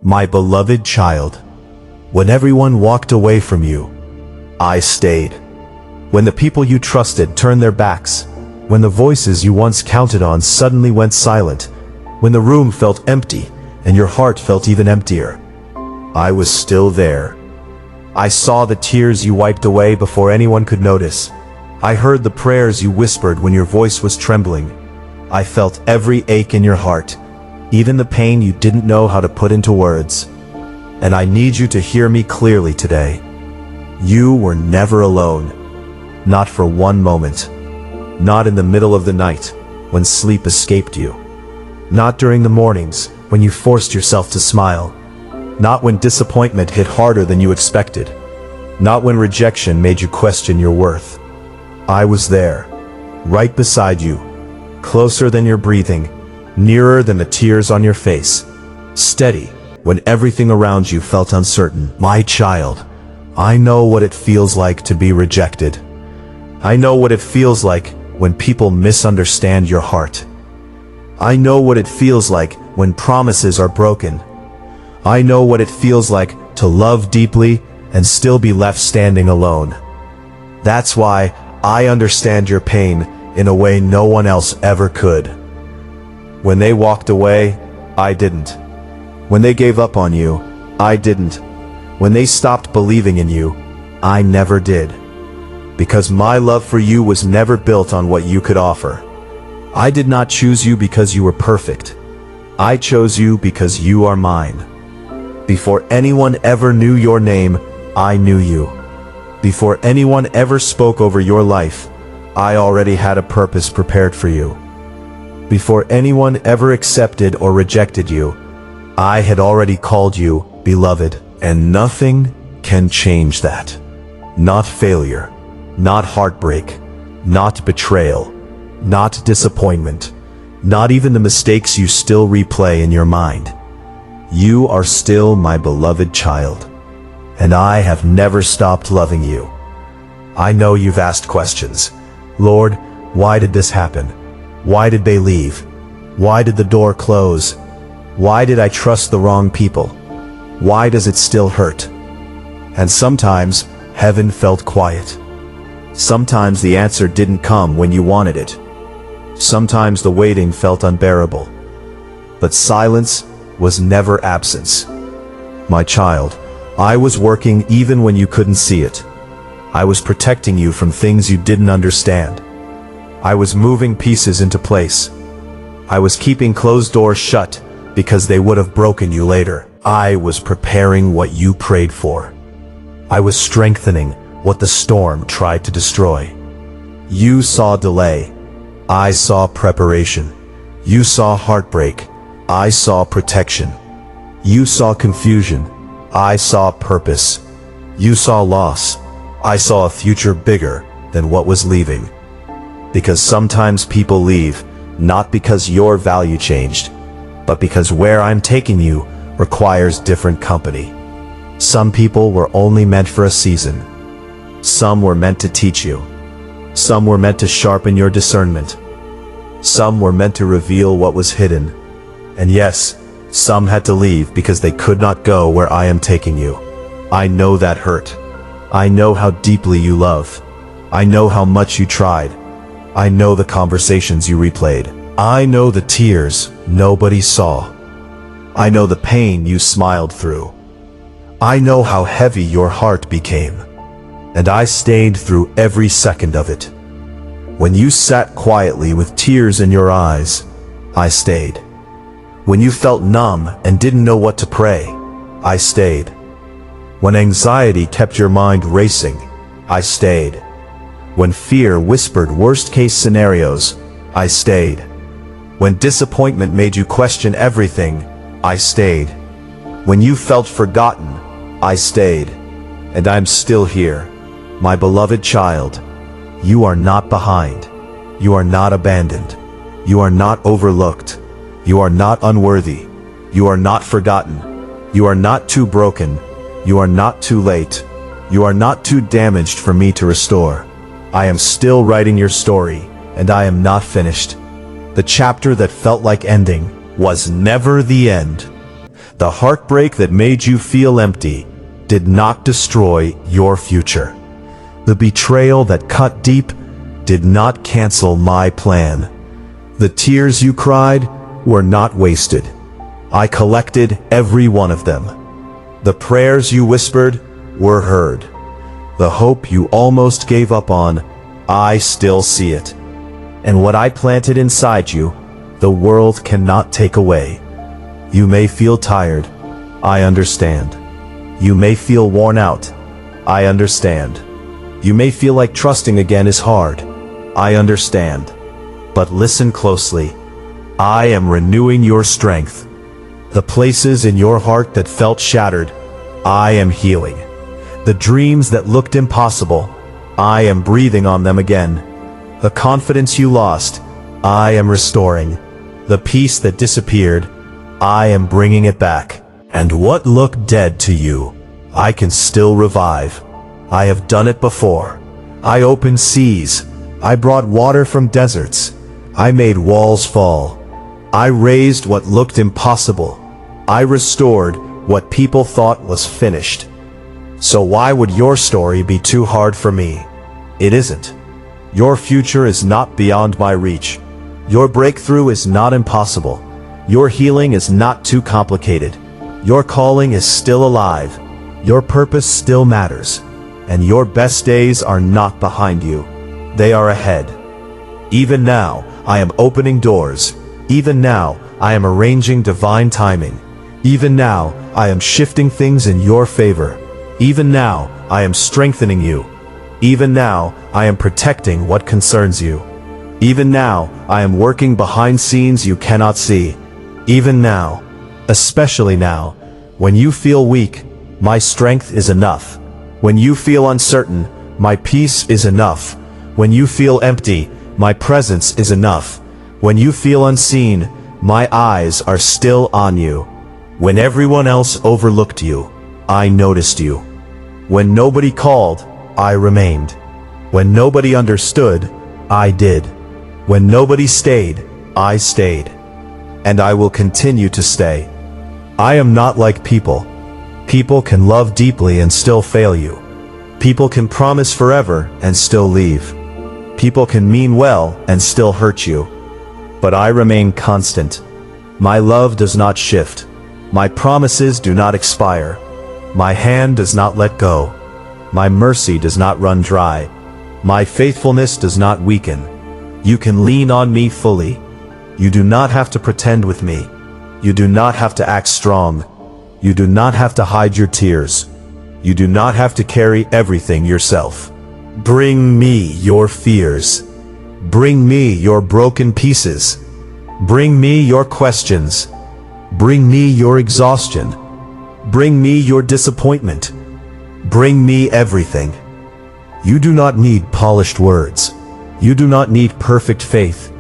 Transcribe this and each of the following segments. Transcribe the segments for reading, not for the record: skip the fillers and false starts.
My beloved child, when everyone walked away from you, I stayed. When the people you trusted turned their backs, when the voices you once counted on suddenly went silent, when the room felt empty and your heart felt even emptier, I was still there. I saw the tears you wiped away before anyone could notice. I heard the prayers you whispered when your voice was trembling. I felt every ache in your heart, even the pain you didn't know how to put into words. And I need you to hear me clearly today. You were never alone. Not for one moment. Not in the middle of the night, when sleep escaped you. Not during the mornings, when you forced yourself to smile. Not when disappointment hit harder than you expected. Not when rejection made you question your worth. I was there, right beside you, closer than your breathing, nearer than the tears on your face, steady when everything around you felt uncertain. My child, I know what it feels like to be rejected. I know what it feels like when people misunderstand your heart. I know what it feels like when promises are broken. I know what it feels like to love deeply and still be left standing alone. That's why I understand your pain in a way no one else ever could. When they walked away, I didn't. When they gave up on you, I didn't. When they stopped believing in you, I never did. Because my love for you was never built on what you could offer. I did not choose you because you were perfect. I chose you because you are mine. Before anyone ever knew your name, I knew you. Before anyone ever spoke over your life, I already had a purpose prepared for you. Before anyone ever accepted or rejected you, I had already called you beloved, and nothing can change that. Not failure, not heartbreak, not betrayal, not disappointment, not even the mistakes you still replay in your mind. You are still my beloved child, and I have never stopped loving you. I know you've asked questions. Lord, why did this happen? Why did they leave? Why did the door close? Why did I trust the wrong people? Why does it still hurt? And sometimes heaven felt quiet. Sometimes the answer didn't come when you wanted it. Sometimes the waiting felt unbearable. But silence was never absence. My child, I was working even when you couldn't see it. I was protecting you from things you didn't understand. I was moving pieces into place. I was keeping closed doors shut because they would have broken you later. I was preparing what you prayed for. I was strengthening what the storm tried to destroy. You saw delay. I saw preparation. You saw heartbreak. I saw protection. You saw confusion. I saw purpose. You saw loss. I saw a future bigger than what was leaving. Because sometimes people leave, not because your value changed, but because where I'm taking you requires different company. Some people were only meant for a season. Some were meant to teach you. Some were meant to sharpen your discernment. Some were meant to reveal what was hidden. And yes, some had to leave because they could not go where I am taking you. I know that hurt. I know how deeply you love. I know how much you tried. I know the conversations you replayed. I know the tears nobody saw. I know the pain you smiled through. I know how heavy your heart became. And I stayed through every second of it. When you sat quietly with tears in your eyes, I stayed. When you felt numb and didn't know what to pray, I stayed. When anxiety kept your mind racing, I stayed. When fear whispered worst-case scenarios, I stayed. When disappointment made you question everything, I stayed. When you felt forgotten, I stayed. And I'm still here. My beloved child, you are not behind. You are not abandoned. You are not overlooked. You are not unworthy. You are not forgotten. You are not too broken. You are not too late. You are not too damaged for me to restore. I am still writing your story, and I am not finished. The chapter that felt like ending was never the end. The heartbreak that made you feel empty did not destroy your future. The betrayal that cut deep did not cancel my plan. The tears you cried were not wasted. I collected every one of them. The prayers you whispered were heard. The hope you almost gave up on, I still see it. And what I planted inside you, the world cannot take away. You may feel tired. I understand. You may feel worn out. I understand. You may feel like trusting again is hard. I understand. But listen closely. I am renewing your strength. The places in your heart that felt shattered, I am healing. The dreams that looked impossible, I am breathing on them again. The confidence you lost, I am restoring. The peace that disappeared, I am bringing it back. And what looked dead to you, I can still revive. I have done it before. I opened seas. I brought water from deserts. I made walls fall. I raised what looked impossible. I restored what people thought was finished. So why would your story be too hard for me? It isn't. Your future is not beyond my reach. Your breakthrough is not impossible. Your healing is not too complicated. Your calling is still alive. Your purpose still matters. And your best days are not behind you. They are ahead. Even now, I am opening doors. Even now, I am arranging divine timing. Even now, I am shifting things in your favor. Even now, I am strengthening you. Even now, I am protecting what concerns you. Even now, I am working behind scenes you cannot see. Even now, especially now, when you feel weak, my strength is enough. When you feel uncertain, my peace is enough. When you feel empty, my presence is enough. When you feel unseen, my eyes are still on you. When everyone else overlooked you, I noticed you. When nobody called, I remained. When nobody understood, I did. When nobody stayed, I stayed. And I will continue to stay. I am not like people. People can love deeply and still fail you. People can promise forever and still leave. People can mean well and still hurt you. But I remain constant. My love does not shift. My promises do not expire. My hand does not let go. My mercy does not run dry. My faithfulness does not weaken. You can lean on me fully. You do not have to pretend with me. You do not have to act strong. You do not have to hide your tears. You do not have to carry everything yourself. Bring me your fears. Bring me your broken pieces. Bring me your questions. Bring me your exhaustion. Bring me your disappointment. Bring me everything. You do not need polished words. You do not need perfect faith.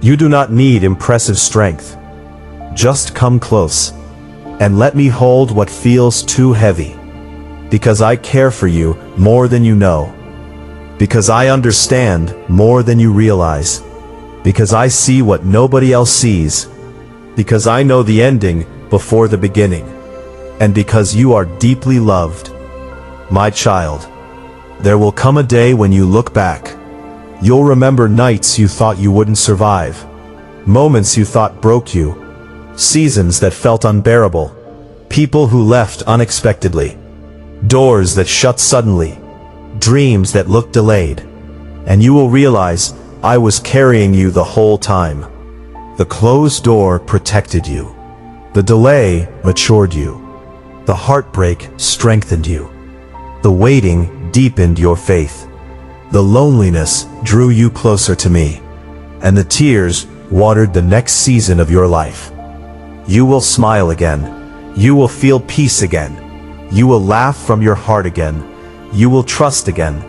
You do not need impressive strength. Just come close and let me hold what feels too heavy. Because I care for you more than you know. Because I understand more than you realize. Because I see what nobody else sees. Because I know the ending before the beginning. And because you are deeply loved. My child, there will come a day when you look back. You'll remember nights you thought you wouldn't survive. Moments you thought broke you. Seasons that felt unbearable. People who left unexpectedly. Doors that shut suddenly. Dreams that looked delayed. And you will realize I was carrying you the whole time. The closed door protected you. The delay matured you. The heartbreak strengthened you. The waiting deepened your faith. The loneliness drew you closer to me. And the tears watered the next season of your life. You will smile again. You will feel peace again. You will laugh from your heart again. You will trust again.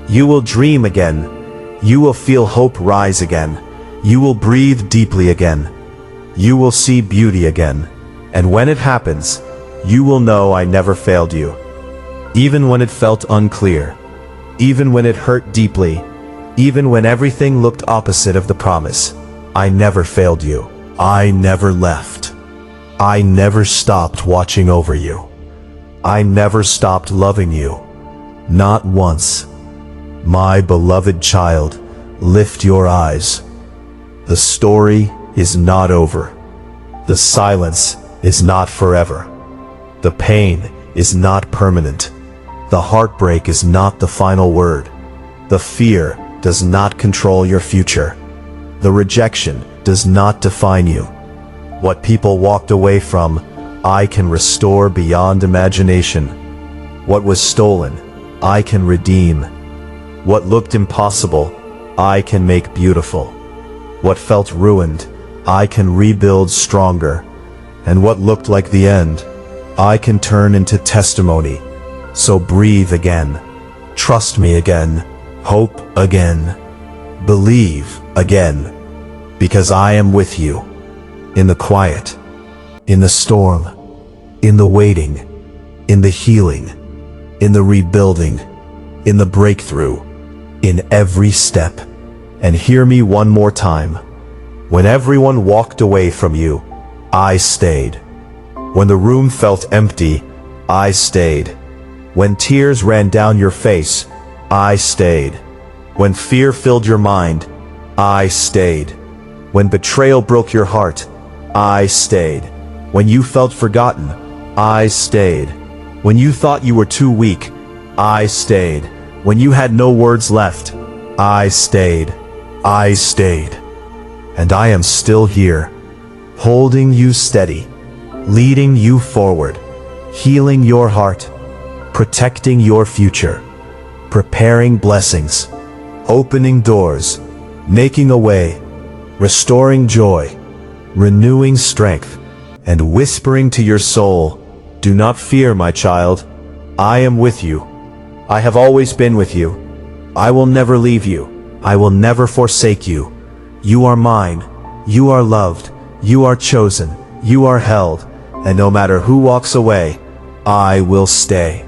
You will dream again. You will feel hope rise again. You will breathe deeply again. You will see beauty again. And when it happens, you will know I never failed you. Even when it felt unclear. Even when it hurt deeply. Even when everything looked opposite of the promise. I never failed you. I never left. I never stopped watching over you. I never stopped loving you. Not once. My beloved child, lift your eyes. The story is not over. The silence is not forever. The pain is not permanent. The heartbreak is not the final word. The fear does not control your future. The rejection does not define you. What people walked away from, I can restore beyond imagination. What was stolen, I can redeem. What looked impossible, I can make beautiful. What felt ruined, I can rebuild stronger. And what looked like the end, I can turn into testimony. So breathe again. Trust me again. Hope again. Believe again. Because I am with you. In the quiet. In the storm. In the waiting. In the healing. In the rebuilding. In the breakthrough. In every step. And hear me one more time. When everyone walked away from you, I stayed. When the room felt empty, I stayed. When tears ran down your face, I stayed. When fear filled your mind, I stayed. When betrayal broke your heart, I stayed. When you felt forgotten, I stayed. When you thought you were too weak, I stayed. When you had no words left, I stayed. I stayed. And I am still here, holding you steady, leading you forward, healing your heart, protecting your future, preparing blessings, opening doors, making a way, restoring joy, renewing strength, and whispering to your soul, do not fear, my child. I am with you. I have always been with you. I will never leave you. I will never forsake you. You are mine. You are loved. You are chosen. You are held. And no matter who walks away, I will stay.